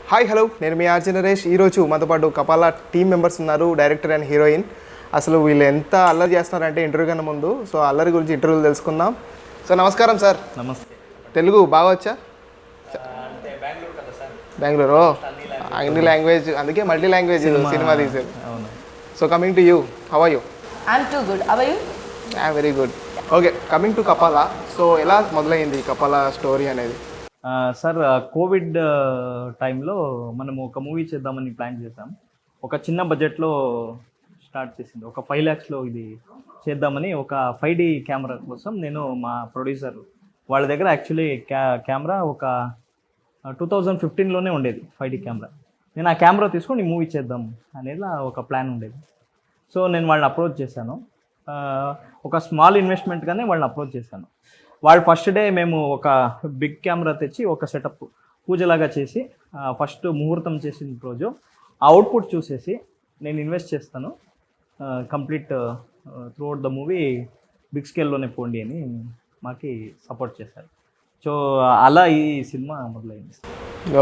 Hi hello, నేను మీ RJ Naresh. ఈరోజు మనతో పాటు కపాల టీమ్ మెంబర్స్ ఉన్నారు, డైరెక్టర్ అండ్ హీరోయిన్. అసలు వీళ్ళు ఎంత అల్లరి చేస్తున్నారంటే ఇంటర్వ్యూ కన్నా ముందు. సో అల్లరి గురించి ఇంటర్వ్యూలు తెలుసుకుందాం. సో నమస్కారం సార్. నమస్తే. తెలుగు బాగా వచ్చా? బెంగళూరు అన్ని లాంగ్వేజ్, అందుకే మల్టీ లాంగ్వేజ్ సినిమా తీసారు. So coming to you, how are you? I'm too good. How are you? Very good. Okay, coming to Kapala. So ఎలా మొదలైంది కపాల స్టోరీ అనేది? సార్, కోవిడ్ టైంలో మనము ఒక మూవీ చేద్దామని ప్లాన్ చేసాం. ఒక చిన్న బడ్జెట్లో స్టార్ట్ చేసింది. ఒక 5 lakhsలో ఇది చేద్దామని ఒక 5D కెమెరా కోసం నేను మా ప్రొడ్యూసర్ వాళ్ళ దగ్గర యాక్చువల్లీ కెమెరా ఒక 2015లోనే ఉండేది 5D కెమెరా. నేను ఆ కెమెరా తీసుకొని మూవీ చేద్దాం అనేది ఒక ప్లాన్ ఉండేది. సో నేను వాళ్ళని అప్రోచ్ చేశాను. ఒక స్మాల్ ఇన్వెస్ట్మెంట్గానే వాళ్ళని అప్రోచ్ చేశాను. వాళ్ళు ఫస్ట్ డే మేము ఒక బిగ్ కెమెరా తెచ్చి ఒక సెటప్ పూజలాగా చేసి ఫస్ట్ ముహూర్తం చేసిన రోజు ఆ అవుట్పుట్ చూసేసి నేను ఇన్వెస్ట్ చేస్తాను, complete throughout the movie big స్కేల్లోనే పోండి అని మాకు సపోర్ట్ చేశారు. సో అలా ఈ సినిమా మొదలైంది.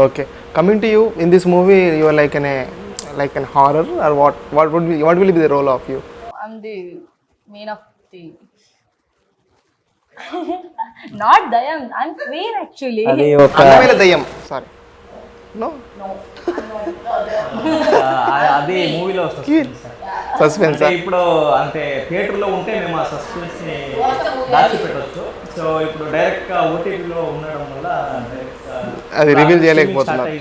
Okay, coming to you, in this movie you are like an horror or what will be the role of you? I'm the main of the not Dayam. I'm queen actually. అది ఒక అందమైన దయ్యం. Sorry, no No. అది మూవీలో suspense. ఇప్పుడు అంటే థియేటర్లో ఉంటే మేము ఆ సస్పెన్స్ని దాచిపెట్టవచ్చు. సో ఇప్పుడు డైరెక్ట్గా ఓటీటీలో ఉండడం వల్ల అది రివీల్ చేయలేకపోతున్నారు.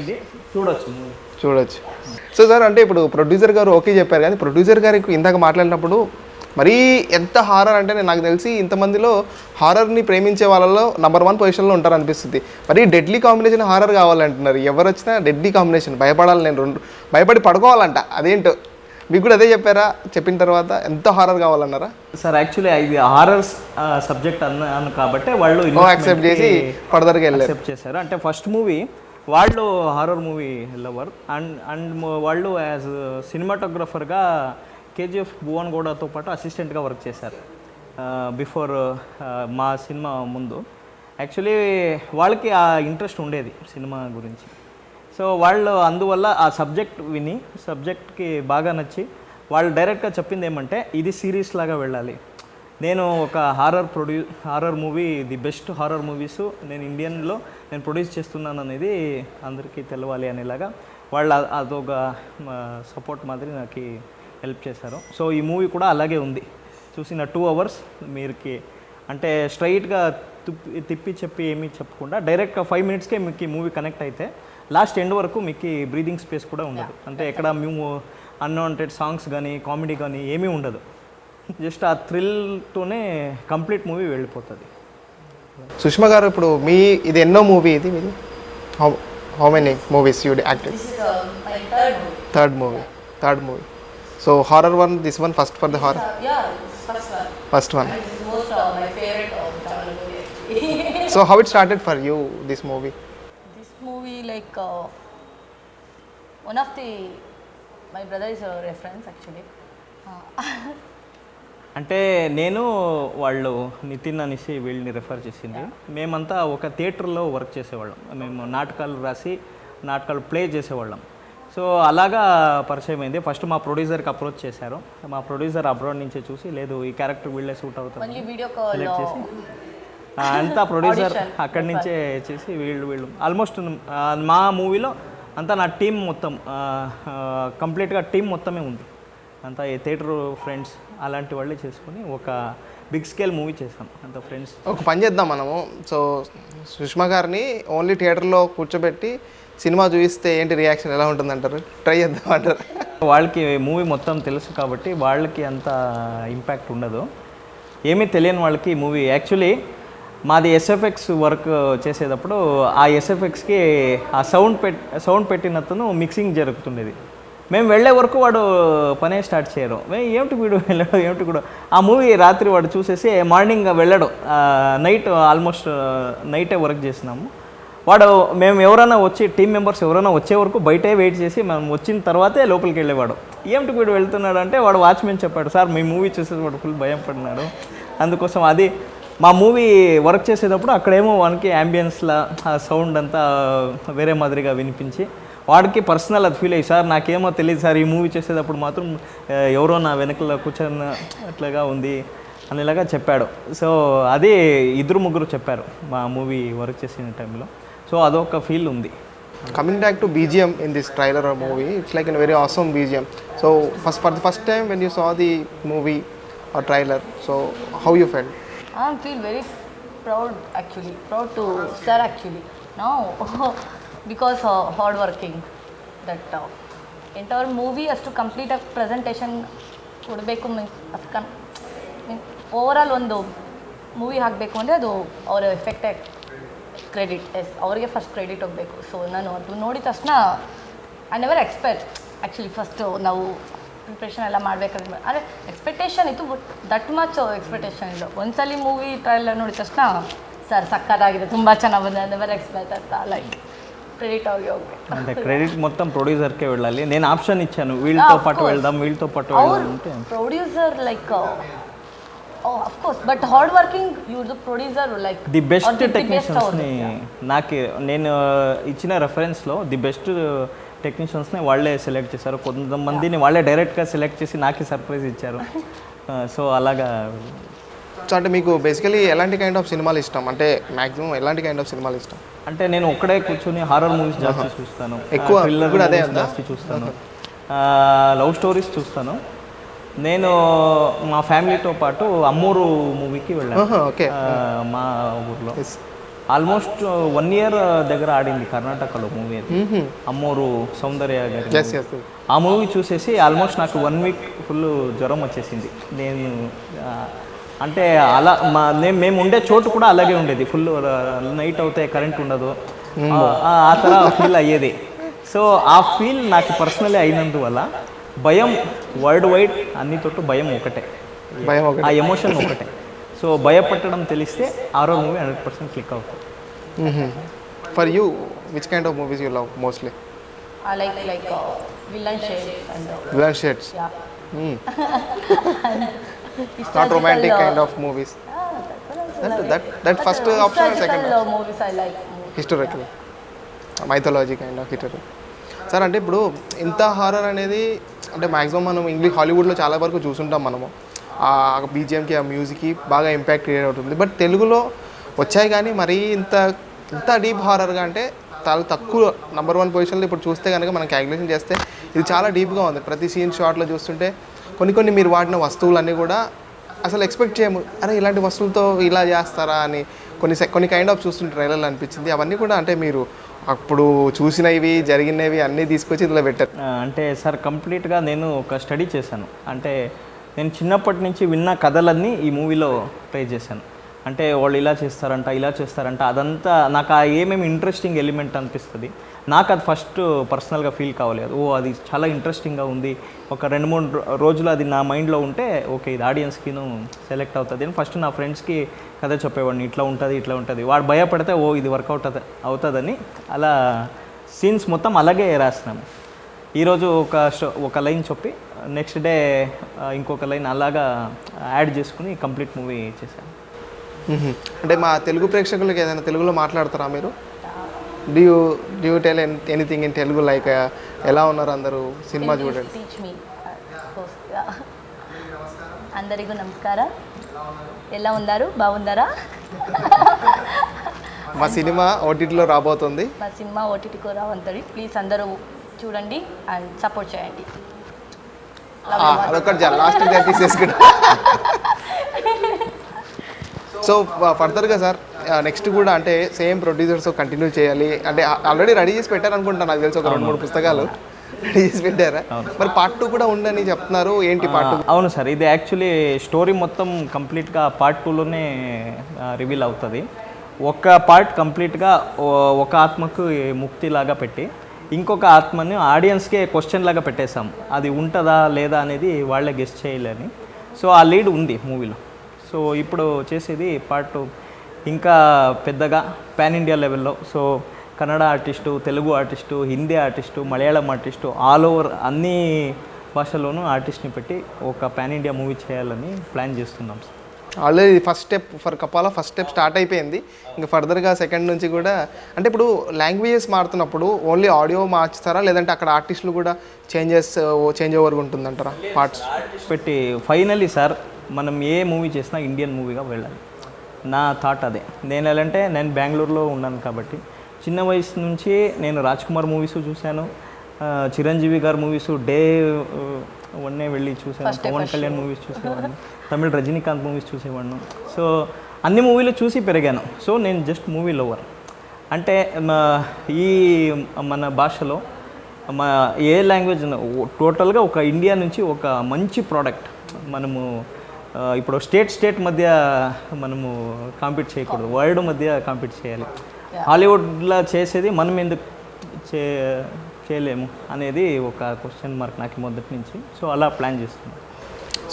చూడొచ్చు. సో సార్, అంటే ఇప్పుడు ప్రొడ్యూసర్ గారు ఓకే చెప్పారు, కానీ ప్రొడ్యూసర్ గారికి ఇందాక మాట్లాడినప్పుడు మరీ ఎంత హారర్ అంటే నాకు తెలిసి ఇంతమందిలో హారర్ని ప్రేమించే వాళ్ళలో నెంబర్ 1 పొజిషన్లో ఉంటారు అనిపిస్తుంది. మరీ డెడ్లీ కాంబినేషన్ హారర్ కావాలంటున్నారు. ఎవరు వచ్చినా డెడ్లీ కాంబినేషన్, భయపడాలి, నేను భయపడి పడుకోవాలంట. అదేంటో మీకు కూడా అదే చెప్పారా? చెప్పిన తర్వాత ఎంత హారర్ కావాలన్నారా? సార్, యాక్చువల్లీ ఇది హారర్ సబ్జెక్ట్ అన్నాను కాబట్టి వాళ్ళు యాక్సెప్ట్ చేసి ఫర్దర్గా యాక్సెప్ట్ చేశారు. అంటే ఫస్ట్ మూవీ వాళ్ళు హారర్ మూవీ లవర్ అండ్ వాళ్ళు యాజ్ సినిమాటోగ్రఫర్గా కేజీఎఫ్ భువన్ గౌడతో పాటు అసిస్టెంట్గా వర్క్ చేశారు బిఫోర్ మా సినిమా ముందు. యాక్చువల్లీ వాళ్ళకి ఆ ఇంట్రెస్ట్ ఉండేది సినిమా గురించి. సో వాళ్ళు అందువల్ల ఆ సబ్జెక్ట్ విని సబ్జెక్ట్కి బాగా నచ్చి వాళ్ళు డైరెక్ట్గా చెప్పింది ఏమంటే ఇది సిరీస్ లాగా వెళ్ళాలి. నేను ఒక horror movie, the best horror movies నేను ఇండియన్లో నేను ప్రొడ్యూస్ చేస్తున్నాను అనేది అందరికీ తెలవాలి అనేలాగా వాళ్ళు అదొక సపోర్ట్ మాదిరి నాకు హెల్ప్ చేశారు. సో ఈ మూవీ కూడా అలాగే ఉంది. చూసిన 2 hours మీరుకి అంటే స్ట్రైట్గా తిప్పి చెప్పి ఏమీ చెప్పకుండా డైరెక్ట్గా 5 minutesకే మీకు మూవీ కనెక్ట్ అయితే లాస్ట్ ఎండ్ వరకు మీకు బ్రీదింగ్ స్పేస్ కూడా ఉండదు. అంటే ఎక్కడ మేము అన్వాంటెడ్ సాంగ్స్ కానీ కామెడీ కానీ ఏమీ ఉండదు. జస్ట్ ఆ థ్రిల్తోనే కంప్లీట్ మూవీ వెళ్ళిపోతుంది. సుష్మా గారు, ఇప్పుడు ఇది ఎన్నో మూవీ? ఇది మీది how many movies you acted? This is my third movie. Third movie. So horror one, this one first for the horror? Yeah, first one. First one. And this is most my favorite Tamil movie actually. So how it started for you this movie? This movie like one of my brother is a reference actually. అంటే నేను వాళ్ళు నితిన్ అనేసి వీళ్ళని refer చేసింది. మేమంతా ఒక థియేటర్లో work చేసేవాళ్ళం. మేము నాటకాలు రాసి నాటకాలు ప్లే చేసేవాళ్ళం. సో అలాగా పరిచయం అయింది. ఫస్ట్ మా ప్రొడ్యూసర్కి అప్రోచ్ చేశారు. మా ప్రొడ్యూసర్ అబ్రాడ్ నుంచే చూసి లేదు ఈ క్యారెక్టర్ వీళ్ళే సూట్ అవుతుంది సెలెక్ట్ చేసి అంతా ప్రొడ్యూసర్ అక్కడి నుంచే చేసి వీళ్ళు ఆల్మోస్ట్ మా మూవీలో అంతా నా టీం మొత్తం కంప్లీట్గా టీం మొత్తమే ఉంది. అంతా ఈ థియేటర్ ఫ్రెండ్స్ అలాంటి వాళ్ళే చేసుకొని ఒక బిగ్ స్కేల్ మూవీ చేసాం అంత ఫ్రెండ్స్. ఒక పని చేద్దాం మనము. సో సుష్మా గారిని ఓన్లీ థియేటర్లో కూర్చోబెట్టి సినిమా చూపిస్తే ఏంటి రియాక్షన్ ఎలా ఉంటుందంటారు? ట్రై చేద్దాం అంటారు. వాళ్ళకి మూవీ మొత్తం తెలుసు కాబట్టి వాళ్ళకి అంత ఇంపాక్ట్ ఉండదు. ఏమీ తెలియని వాళ్ళకి మూవీ యాక్చువల్లీ మాది ఎస్ఎఫ్ఎక్స్ వర్క్ చేసేటప్పుడు ఆ ఎస్ఎఫ్ఎక్స్కి ఆ సౌండ్ పెట్టినతను మిక్సింగ్ జరుగుతుండేది. మేము వెళ్ళే వరకు వాడు పనే స్టార్ట్ చేయరు. ఏమిటి వీడు వెళ్ళడం ఏమిటి కూడా ఆ మూవీ రాత్రి వాడు చూసేసి మార్నింగ్ వెళ్ళడం. నైట్ ఆల్మోస్ట్ నైటే వర్క్ చేసినాము. వాడు మేము ఎవరైనా వచ్చి టీం మెంబర్స్ ఎవరైనా వచ్చే వరకు బయటే వెయిట్ చేసి మనం వచ్చిన తర్వాతే లోపలికి వెళ్ళేవాడు. ఏమిటి వీడు వెళ్తున్నాడు అంటే వాడు వాచ్మెన్ చెప్పాడు, సార్ మీ మూవీ చూసేసి వాడు ఫుల్ భయం పడినాడు. అందుకోసం అది మా మూవీ వర్క్ చేసేటప్పుడు అక్కడేమో వానికి యాంబియన్స్లా ఆ సౌండ్ అంతా వేరే మాదిరిగా వినిపించి వాడికి పర్సనల్ అది ఫీల్ అయ్యి సార్ నాకేమో తెలియదు సార్ ఈ మూవీ చేసేటప్పుడు మాత్రం ఎవరో నా వెనకలో కూర్చొని అట్లాగా ఉంది అనేలాగా చెప్పాడు. సో అది ఇద్దరు ముగ్గురు చెప్పారు మా మూవీ వర్క్ చేసిన టైంలో. సో అదొక ఫీల్ ఉంది. Coming back to BGM in this trailer or movie, it's like a very awesome BGM. So for the first time when you saw the movie or trailer, so how you felt? I feel very proud actually, proud to sir actually. No, because hard working. That entire movie has to complete a presentation. ಕೊಡಬೇಕು means overall ಒಂದು movie ಹಾಕಬೇಕು ಅಂದರೆ ಅದು ಅವರ ಎಫೆಕ್ಟೇ credit ಅವರಿಗೆ first credit ಹೋಗಬೇಕು. So ನಾನು ಅದು ನೋಡಿದ ತಕ್ಷಣ I never expect actually first ನಾವು ಪ್ರಿಪ್ರೇಷನ್ ಎಲ್ಲ ಮಾಡಬೇಕಂದ್ರೆ ಆದರೆ ಎಕ್ಸ್ಪೆಕ್ಟೇಷನ್ ಇತ್ತು, ಬಟ್ ದಟ್ ಮಚ್ ಎಕ್ಸ್ಪೆಕ್ಟೇಷನ್ ಇಲ್ಲ. ಒಂದ್ಸಲಿ ಮೂವಿ ಟ್ರೈಲರ್ ನೋಡಿದ ತಕ್ಷಣ ಸರ್ ಸಕ್ಕತ್ತಾಗಿದೆ, ತುಂಬ ಚೆನ್ನಾಗಿ ಬಂದಿದೆ, ನೆವರ್ ಎಕ್ಸ್ಪೆಕ್ಟ್ ಅಂತ లైక్ క్రెడిట్ అవి ಹೋಗ್ಬೇಕು. అంటే క్రెడిట్ మొత్తం ప్రొడ్యూసర్కే వెళ్ళాలి. నేను ఆప్షన్ ఇచ్చాను వీళ్ళతో పాటు వెళ్దాం అంటే producer like of course but hard working you the producer like the best టెక్నీషియన్స్ని నేను ఇచ్చిన రెఫరెన్స్లో ది బెస్ట్ టెక్నీషియన్స్ని వాళ్ళే సెలెక్ట్ చేశారు. కొంతమందిని వాళ్ళే డైరెక్ట్గా సెలెక్ట్ చేసి నాకే సర్ప్రైజ్ ఇచ్చారు. సో అలాగా. సో అంటే మీకు బేసికలీ ఎలాంటి కైండ్ ఆఫ్ సినిమాలు ఇష్టం, అంటే మ్యాక్సిమం ఎలాంటి కైండ్ ఆఫ్ సినిమాలు ఇష్టం? అంటే నేను ఒక్కడే కూర్చొని హారర్ మూవీస్ జాస్తి చూస్తాను, ఎక్కువ థ్రిల్లర్ అదే జాస్తి చూస్తాను, లవ్ స్టోరీస్ చూస్తాను. నేను మా ఫ్యామిలీతో పాటు అమ్మూరు మూవీకి వెళ్ళాను. మా ఊర్లో ఆల్మోస్ట్ 1 year దగ్గర ఆడింది కర్ణాటకలో మూవీ అది, అమ్మూరు సౌందర్య గారి. ఆ మూవీ చూసేసి ఆల్మోస్ట్ నాకు 1 week ఫుల్ జ్వరం వచ్చేసింది. నేను అంటే అలా మేము ఉండే చోటు కూడా అలాగే ఉండేది, ఫుల్ నైట్ అవుతే కరెంట్ ఉండదు, ఆ తర్వాత ఫీల్ అయ్యేది. సో ఆ ఫీల్ నాకు పర్సనలీ అయినందువల్ల భయం వరల్డ్ వైడ్ అన్నితోటి భయం ఒకటే, ఆ ఎమోషన్ ఒకటే. సో భయపడడం తెలిస్తే హారర్ మూవీ 100% క్లిక్ అవుతుంది. For you which kind of movies you love mostly? I like villain shades and villain shades. Yeah. Not romantic kind of movies. That first option or second? Historical movies I like. Historical. Mythology kind of historical. Sir అంటే ఇప్పుడు ఇంత horror అనేది అంటే maximum మనం English హాలీవుడ్లో చాలా వరకు చూసుంటాం మనము. ఆ బీజిఎంకి ఆ మ్యూజిక్కి బాగా ఇంపాక్ట్ క్రియేట్ అవుతుంది. బట్ తెలుగులో వచ్చాయి కానీ మరీ ఇంత డీప్ హారర్గా అంటే చాలా తక్కువ నెంబర్ 1 పొజిషన్లో ఇప్పుడు చూస్తే కనుక మనం క్యాల్కులేషన్ చేస్తే ఇది చాలా డీప్గా ఉంది. ప్రతి సీన్ షాట్లో చూస్తుంటే కొన్ని మీరు వాడిన వస్తువులన్నీ కూడా అసలు ఎక్స్పెక్ట్ చేయము, అరే ఇలాంటి వస్తువులతో ఇలా చేస్తారా అని కొన్ని కైండ్ ఆఫ్ చూస్తుంటే ట్రైలర్లు అనిపించింది. అవన్నీ కూడా అంటే మీరు అప్పుడు చూసినవి జరిగినవి అన్నీ తీసుకొచ్చి ఇందులో పెట్టారు. అంటే సార్ కంప్లీట్గా నేను ఒక స్టడీ చేశాను. అంటే నేను చిన్నప్పటి నుంచి విన్న కథలన్నీ ఈ మూవీలో ట్రై చేశాను. అంటే వాళ్ళు ఇలా చేస్తారంట అదంతా నాకు ఏమేమి ఇంట్రెస్టింగ్ ఎలిమెంట్ అనిపిస్తుంది నాకు అది ఫస్ట్ పర్సనల్గా ఫీల్ కావాలి. అది చాలా ఇంట్రెస్టింగ్గా ఉంది, ఒక 2-3 రోజులు అది నా మైండ్లో ఉంటే ఓకే ఇది ఆడియన్స్కిను సెలెక్ట్ అవుతుంది అని ఫస్ట్ నా ఫ్రెండ్స్కి కథ చెప్పేవాడిని. ఇట్లా ఉంటుంది వాడు భయపడితే ఇది వర్కౌట్ అవుతుందని అలా సీన్స్ మొత్తం అలాగే రాసినాము. ఈరోజు ఒక లైన్ చెప్పి నెక్స్ట్ డే ఇంకొక లైన్ అలాగా యాడ్ చేసుకుని కంప్లీట్ మూవీ చేశాను. అంటే మా తెలుగు ప్రేక్షకులకి ఏదైనా తెలుగులో మాట్లాడతారా మీరు? Do you tell anything in Telugu like ఎలా ఉన్నారు అందరూ సినిమా చూడండి? అందరికీ నమస్కార, ఎలా ఉన్నారు, బాగున్నారా? మా సినిమా ఓటీటీలో రాబోతుంది. మా సినిమా ఓటీటీకి రాబోతుంది. ప్లీజ్ అందరూ చూడండి అండ్ సపోర్ట్ చేయండి. అదొకటి లాస్ట్ తీసేసుకుంటా. సో ఫర్దర్గా సార్ నెక్స్ట్ కూడా అంటే సేమ్ ప్రొడ్యూసర్స్ కంటిన్యూ చేయాలి అంటే ఆల్రెడీ రెడీ చేసి పెట్టారు అనుకుంటా, నాకు తెలిసి ఒక 2-3 పుస్తకాలు రెడీ చేసి పెట్టారా? మరి పార్ట్ 2 కూడా ఉందని చెప్తున్నారు, ఏంటి పార్ట్ 2? అవును సార్, ఇది యాక్చువల్లీ స్టోరీ మొత్తం కంప్లీట్గా పార్ట్ 2లోనే రివీల్ అవుతుంది. ఒక పార్ట్ కంప్లీట్గా ఒక ఆత్మకు ముక్తిలాగా పెట్టి ఇంకొక ఆత్మని ఆడియన్స్కే క్వశ్చన్ లాగా పెట్టేశాం. అది ఉంటుందా లేదా అనేది వాళ్ళే గెస్ట్ చేయలేని. సో ఆ లీడ్ ఉంది మూవీలో. సో ఇప్పుడు చేసేది పార్ట్ 2 ఇంకా పెద్దగా పాన్ ఇండియా లెవెల్లో. So Kannada artist, Telugu artist, Hindi artist, Malayalam artist, all over అన్ని భాషల్లోనూ ఆర్టిస్ట్ని పెట్టి ఒక పాన్ ఇండియా మూవీ చేయాలని ప్లాన్ చేస్తున్నాం. ఆల్రెడీ ఫస్ట్ స్టెప్ ఫర్ కపాల ఫస్ట్ స్టెప్ స్టార్ట్ అయిపోయింది. ఇంకా ఫర్దర్గా సెకండ్ నుంచి కూడా అంటే ఇప్పుడు లాంగ్వేజెస్ మారుతున్నప్పుడు ఓన్లీ ఆడియో మార్చుతారా లేదంటే అక్కడ ఆర్టిస్టులు కూడా చేంజ్ ఓవర్గా ఉంటుందంటారా పార్ట్స్ పెట్టి ఫైనలీ సార్ మనం ఏ మూవీ చేసినా ఇండియన్ మూవీగా వెళ్ళాలి. నా థాట్ అదే. నేను ఎలా అంటే నేను బెంగళూరులో ఉన్నాను కాబట్టి చిన్న వయసు నుంచి నేను రాజ్ కుమార్ మూవీస్ చూశాను, చిరంజీవి గారి మూవీస్ డే వన్నే వెళ్ళి చూసాను, పవన్ కళ్యాణ్ మూవీస్ చూసేవాడిని, తమిళ రజనీకాంత్ మూవీస్ చూసేవాడిను. సో అన్ని మూవీలు చూసి పెరిగాను. సో నేను జస్ట్ మూవీ లవర్. అంటే ఈ మన భాషలో ఏ లాంగ్వేజ్ టోటల్గా ఒక ఇండియా నుంచి ఒక మంచి ప్రోడక్ట్ మనము ఇప్పుడు స్టేట్ మధ్య మనము కాంపీట్ చేయకూడదు, వరల్డ్ మధ్య కాంపీట్ చేయాలి. హాలీవుడ్లో చేసేది మనం ఎందుకు చేయలేము అనేది ఒక క్వశ్చన్ మార్క్ నాకు మొదటి నుంచి. సో అలా ప్లాన్ చేస్తున్నాను.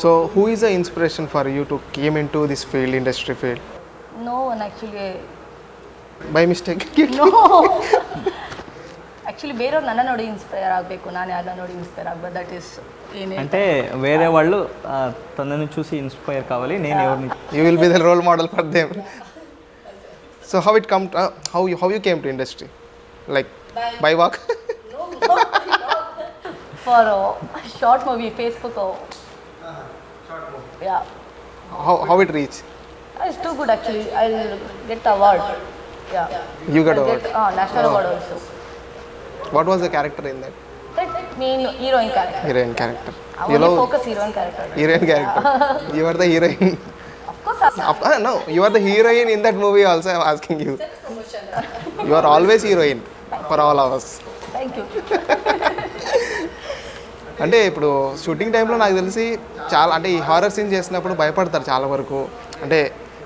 So who is the inspiration for you to came in to this field, industry field? No one actually. By mistake? No. Actually ಬೇರೆಯವ್ರು ನನ್ನ ನೋಡಿ ಇನ್ಸ್ಪೈರ್ ಆಗಬೇಕು, ನಾನು ಯಾರನ್ನ ನೋಡಿ ಇನ್ಸ್ಪೈರ್ ಆಗಬೇಕು. ದಟ್ ಈಸ್ ಏನೇ అంటే వేరే వాళ్ళు తనని చూసి ఇన్స్పైర్ కావాలి, నేను ఎవరిని. You will be the role model for them. So how it come how you came to industry, like by walk? For short movie Facebook. Yeah. How it reach? It's too good actually. I'll get award. Yeah. You got award? National award also. What was the character in that? That main heroine character. Heroine character. I only focus heroine character. Heroine character. You are the heroine. Of course. No, you are the heroine in that movie also. I'm asking you. You are always heroine for all of us. Thank you. అంటే ఇప్పుడు shooting టైంలో నాకు తెలిసి చాలా అంటే ఈ horror scene చేసినప్పుడు భయపడతారు చాలా వరకు. అంటే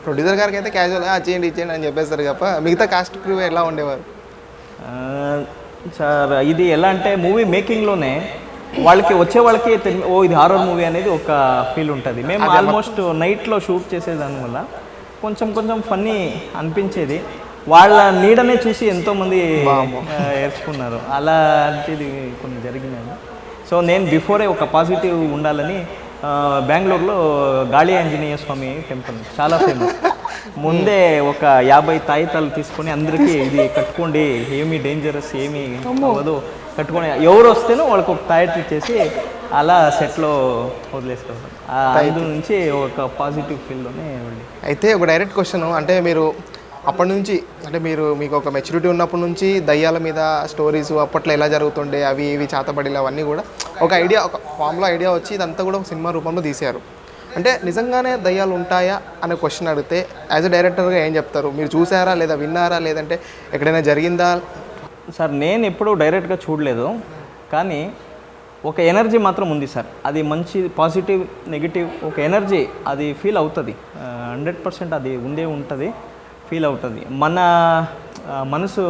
ప్రొడ్యూసర్ గారికి అయితే క్యాజువల్గా చేయండి ఇచ్చేయండి అని చెప్పేస్తారు తప్ప మిగతా కాస్ట్ క్రూ ఎలా ఉండేవారు? సార్ ఇది ఎలా అంటే మూవీ మేకింగ్లోనే వచ్చే వాళ్ళకి ఓ ఇది హారర్ మూవీ అనేది ఒక ఫీల్ ఉంటుంది. మేము ఆల్మోస్ట్ నైట్లో షూట్ చేసేదాని వల్ల కొంచెం ఫన్నీ అనిపించేది. వాళ్ళ నీడనే చూసి ఎంతోమంది ఏర్చుకున్నారు. అలాంటిది కొన్ని జరిగినాయి. సో నేను బిఫోరే ఒక పాజిటివ్ ఉండాలని బెంగళూరులో గాళి ఆంజనేయ స్వామి టెంపుల్ చాలా ఫేమస్. ముందే ఒక 50 తాయితాలు తీసుకొని అందరికీ ఇది కట్టుకోండి, ఏమీ డేంజరస్ ఏమీ అవ్వదు కట్టుకొని, ఎవరు వస్తేనో వాళ్ళకి ఒక తాయితీ చేసి అలా సెట్లో వదిలేస్తారు. అందు నుంచి ఒక పాజిటివ్ ఫీల్డ్లోనే వెళ్ళి. అయితే ఒక డైరెక్ట్ క్వశ్చన్, అంటే మీరు అప్పటి నుంచి అంటే మీకు ఒక మెచ్యూరిటీ ఉన్నప్పటి నుంచి దయ్యాల మీద స్టోరీస్ అప్పట్లో ఎలా జరుగుతుండే అవి ఇవి చాతబడిలు అవన్నీ కూడా ఒక ఐడియా, ఒక ఫామ్లో ఐడియా వచ్చి ఇదంతా కూడా ఒక సినిమా రూపంలో తీశారు. అంటే నిజంగానే దయ్యాలు ఉంటాయా అనే క్వశ్చన్ అడిగితే యాజ్ ఎ డైరెక్టర్గా ఏం చెప్తారు? మీరు చూసారా లేదా విన్నారా లేదంటే ఎక్కడైనా జరిగిందా? సార్ నేను ఎప్పుడూ డైరెక్ట్గా చూడలేదు, కానీ ఒక ఎనర్జీ మాత్రం ఉంది సార్. అది మంచి పాజిటివ్ నెగిటివ్ ఒక ఎనర్జీ అది ఫీల్ అవుతుంది. 100% అది ఉంటుంది, ఫీల్ అవుతుంది. మన మనసు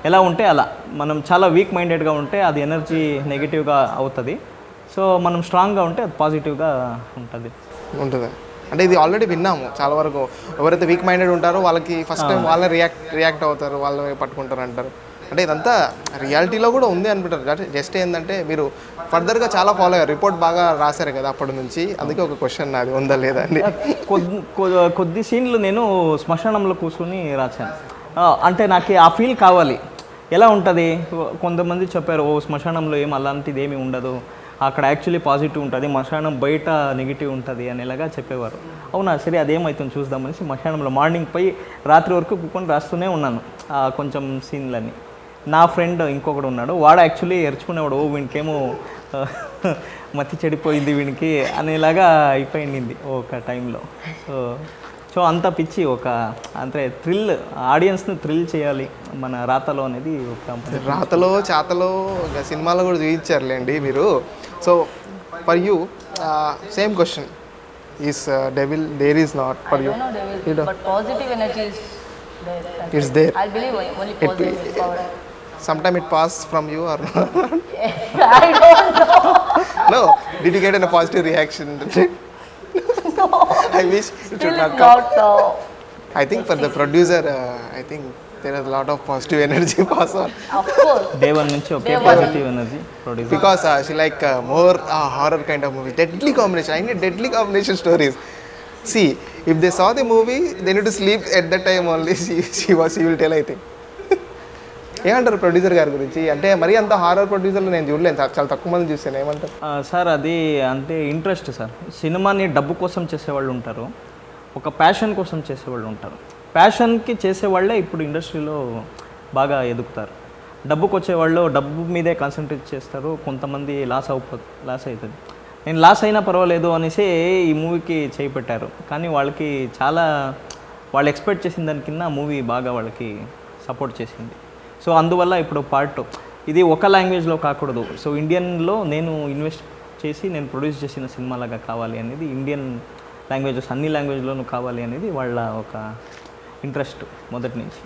ఎలా ఉంటే అలా, మనం చాలా వీక్ మైండెడ్గా ఉంటే అది ఎనర్జీ నెగిటివ్గా అవుతుంది. సో మనం స్ట్రాంగ్గా ఉంటే అది పాజిటివ్గా ఉంటుంది. అంటే ఇది ఆల్రెడీ విన్నాము చాలా వరకు. ఎవరైతే వీక్ మైండెడ్ ఉంటారో వాళ్ళకి ఫస్ట్ టైం వాళ్ళని రియాక్ట్ అవుతారు, వాళ్ళని పట్టుకుంటారు అంటారు. అంటే ఇదంతా రియాలిటీలో కూడా ఉంది అనుకుంటారు. జస్ట్ ఏంటంటే మీరు ఫర్దర్గా చాలా ఫాలో అయ్యారు, రిపోర్ట్ బాగా రాశారు కదా అప్పటి నుంచి. అందుకే ఒక క్వశ్చన్ నాది, ఉందా లేదా అండి? కొద్ది సీన్లు నేను శ్మశానంలో కూర్చొని రాశాను. అంటే నాకు ఆ ఫీల్ కావాలి. ఎలా ఉంటుంది? కొంతమంది చెప్పారు ఓ శ్మశానంలో అలాంటిది ఏమీ ఉండదు, అక్కడ యాక్చువల్లీ పాజిటివ్ ఉంటుంది, శ్మశానం బయట నెగిటివ్ ఉంటుంది అనేలాగా చెప్పేవారు. అవునా సరే అదేమవుతుంది చూద్దామనేసి శ్మశానంలో మార్నింగ్ పోయి రాత్రి వరకు కూర్చొని రాస్తూనే ఉన్నాను కొంచెం సీన్లన్నీ. నా ఫ్రెండ్ ఇంకొకడు ఉన్నాడు, వాడు యాక్చువల్లీ ఎరుచుకునేవాడు, ఓ వీనికేమో మతి చెడిపోయింది వీనికి అనేలాగా అయిపోయింది ఒక టైంలో. సో అంత పిచ్చి ఒక అంటే థ్రిల్, ఆడియన్స్ని థ్రిల్ చేయాలి మన రాతలో అనేది ఒక రాతలో చాతలో సినిమాలో కూడా చూపించారులేండి మీరు. So for you same question, is devil there is not for you? But positive energy is there. It's there. I believe only positive power. Sometime it pass from you or not? I don't know. No. Did you get a positive reaction? No. I wish it Still should not it's come. not. I think for the producer, I think there is a lot of positive energy pass on. Of course. Day one నుంచి ఒకే positive energy produce. Because she like more horror kind of movies. Deadly combination. I need deadly combination stories. See, if they saw the movie, they need to sleep at that time only. She will tell, I think. ఏమంటారు producer గారి గురించి? అంటే మరీ అంత horror ప్రొడ్యూసర్లు నేను చూడలేను, చాలా తక్కువ మంది చూస్తాను. ఏమంటారు సార్? అది అంటే ఇంట్రెస్ట్ సార్. సినిమాని డబ్బు కోసం చేసేవాళ్ళు ఉంటారు, ఒక ప్యాషన్ కోసం చేసేవాళ్ళు ఉంటారు. ప్యాషన్కి చేసేవాళ్ళే ఇప్పుడు ఇండస్ట్రీలో బాగా ఎదుగుతారు. డబ్బుకి వచ్చేవాళ్ళు డబ్బు మీదే కాన్సన్ట్రేట్ చేస్తారు. కొంతమంది లాస్ అవుతుంది. నేను లాస్ అయినా పర్వాలేదు అనేసి ఈ మూవీకి చేయిపెట్టారు. కానీ వాళ్ళకి చాలా వాళ్ళు ఎక్స్పెక్ట్ చేసిన దానికన్నా మూవీ బాగా వాళ్ళకి సపోర్ట్ చేసింది. సో అందువల్ల ఇప్పుడు పార్ట్ ఇది ఒక లాంగ్వేజ్లో కాకూడదు. సో ఇండియన్లో నేను ఇన్వెస్ట్ చేసి నేను ప్రొడ్యూస్ చేసిన సినిమాలాగా కావాలి అనేది, ఇండియన్ లాంగ్వేజెస్ అన్ని లాంగ్వేజ్లోనూ కావాలి అనేది వాళ్ళ ఒక ఇంట్రెస్ట్ మొదటి నుంచి.